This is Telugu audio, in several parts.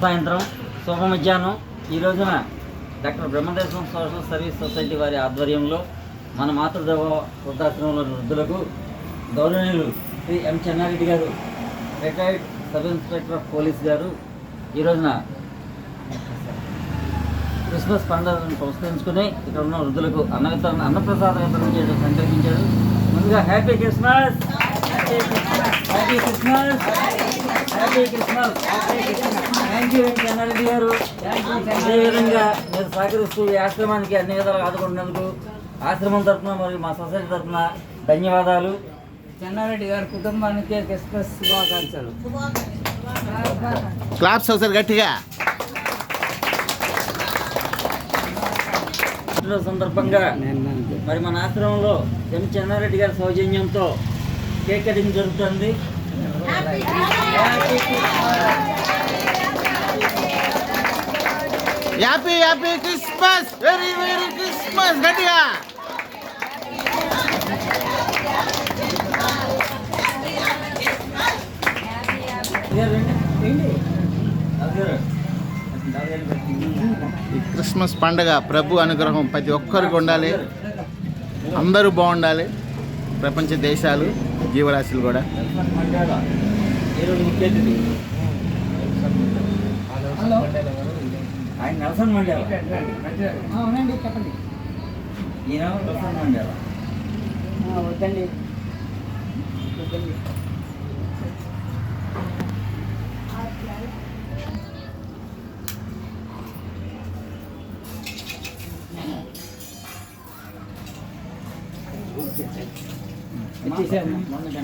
సాయంత్రం శుభ మధ్యాహ్నం. ఈ రోజున doctor Brahmadesam social service society వారి ఆధ్వర్యంలో మన మాతృదేవ వృద్ధాశ్రమంలోని వృద్ధులకు గౌరవనీయులు శ్రీ ఎం చెన్నారెడ్డి గారు, retired sub inspector of police గారు ఈ రోజున క్రిస్మస్ పండుగను పురస్కరించుకుని ఇక్కడ ఉన్న వృద్ధులకు అన్నప్రసాద వితరణ చేయడం సంకల్పించాడు. ముందుగా happy Christmas, happy Christmas, happy Christmas. Thank you Chennareddy గారు. అదేవిధంగా మీరు సహకరిస్తూ ఈ ఆశ్రమానికి అన్ని విధాలుగా ఆదుకుంటున్నందుకు ఆశ్రమం తరఫున మరియు మా సొసైటీ తరఫున ధన్యవాదాలు. చెన్నారెడ్డి గారి కుటుంబానికి క్రిస్మస్ శుభాకాంక్షలు. క్లాప్స్ ఒకసారి గట్టిగా. సందర్భంగా మరి మన ఆశ్రమంలో ఎం చెన్నారెడ్డి గారి సౌజన్యంతో కేక్ కటింగ్ జరుగుతుంది. Happy happy Christmas, very very Christmas గట్టిగా. ఈ క్రిస్మస్ పండగ ప్రభు అనుగ్రహం ప్రతి ఒక్కరికి ఉండాలి, అందరూ బాగుండాలి, ప్రపంచ దేశాలు జీవరాశులు కూడా. ఆయన నెల్సన్ మండేలా. అవునండి, చెప్పండి. ఈయన నెల్సన్ మండేలా. వద్దండి.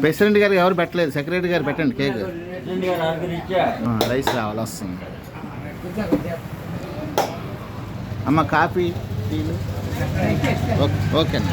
ప్రెసిడెంట్ గారికి ఎవరు పెట్టలేదు, సెక్రటరీ గారు పెట్టండి కేక్. ప్రెసిడెంట్ గారు ఆర్గనైజ్గా రైస్ రావాలి, వస్తుంది. అమ్మ కాఫీ టీలు ఓకే అండి.